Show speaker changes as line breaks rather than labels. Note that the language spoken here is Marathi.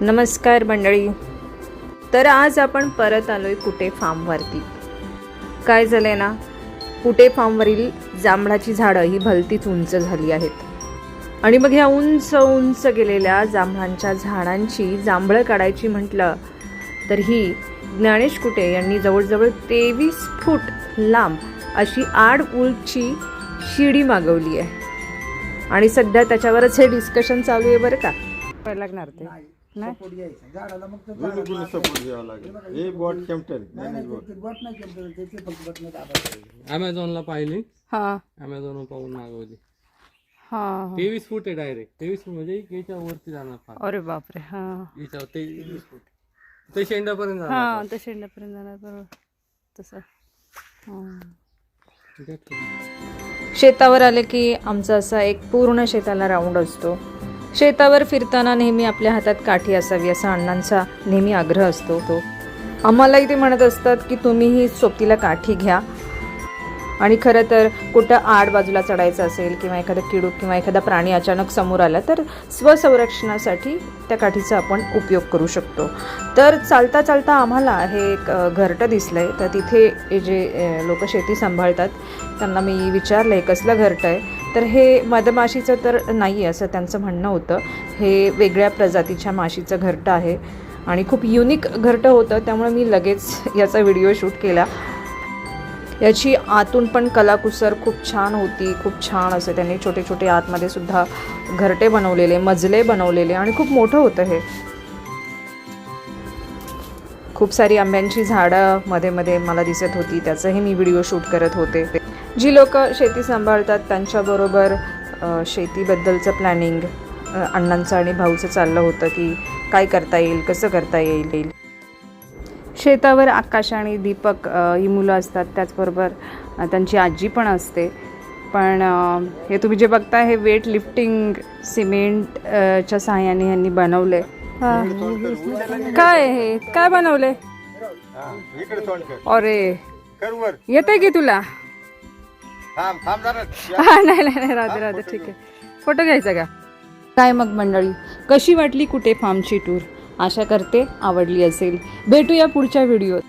नमस्कार मंडळी. तर आज आपण परत आलोय कुटे फार्मवरती. काय झालंय ना, कुटे फार्मवरील जांभळाची झाडं ही भलतीच उंच झाली आहेत आणि मग ह्या उंच उंच गेलेल्या जांभळांच्या झाडांची जांभळं काढायची म्हटलं तर ही ज्ञानेश कुटे यांनी जवळजवळ 23 फूट लांब अशी आड उलची शिडी मागवली आहे आणि सध्या त्याच्यावरच हे डिस्कशन चालू आहे बरं का. लागणार ते
अमेझॉनला पाहिली,
हा
अमेझॉन पाहून मागवली.
हा
23 फूट आहे डायरेक्ट. 23 फूट म्हणजे याच्या वरती जाणार फार.
अरे बापरे. हा
याच्यावर 23 फूट ते शेंडापर्यंत जाणार.
हा ते शेंडापर्यंत जाणार बरोबर तसं. शेतावर आले की आमचा असा एक पूर्ण शेताला राऊंड असतो. शेतावर फिरताना नेहमी आपल्या हातात काठी असावी असा अण्णांचा नेहमी आग्रह असतो. तो आम्हालाही ते म्हणत असतात की तुम्हीही सोबतीला काठी घ्या आणि खरं तर कुठं आड बाजूला चढायचं असेल किंवा एखादा किडूक किंवा एखादा प्राणी अचानक समोर आला तर स्वसंरक्षणासाठी त्या काठीचा आपण उपयोग करू शकतो. तर चालता चालता आम्हाला हे एक घरटं दिसलंय. तर तिथे जे लोक शेती सांभाळतात त्यांना मी विचारलं कसलं घरटं आहे. तर हे मधमाशीचं तर नाही असं त्यांचं म्हणणं होतं. हे वेगळ्या प्रजातीच्या माशीचं घरटं आहे आणि खूप युनिक घरटं होतं. त्यामुळे मी लगेच याचा व्हिडिओ शूट केला. याची आतून पण कलाकुसर खूप छान होती. खूप छान असं त्यांनी छोटे छोटे आतमध्ये सुद्धा घरटे बनवलेले, मजले बनवलेले आणि खूप मोठं होतं हे. खूप सारी आंब्यांची झाडं मध्ये मध्ये मला दिसत होती. त्याचंही मी व्हिडिओ शूट करत होते. जी लोक शेती सांभाळतात त्यांच्याबरोबर शेतीबद्दलचं प्लॅनिंग अण्णांचं आणि भाऊचं चाललं होतं की काय करता येईल, कसं करता येईल. शेतावर आकाश आणि दीपक ही मुलं असतात, त्याचबरोबर त्यांची आजी पण असते. पण हे तुम्ही जे बघता हे वेट लिफ्टिंग सिमेंटच्या सहाय्याने यांनी बनवले. काय हे काय बनवले? अरे येते की तुला? नाही राधे ठीक आहे. फोटो घ्यायचा का काय? मग मंडळी कशी वाटली कुटे फार्मची टूर? आशा करते आवडली असेल. भेटूया पुढच्या व्हिडिओत.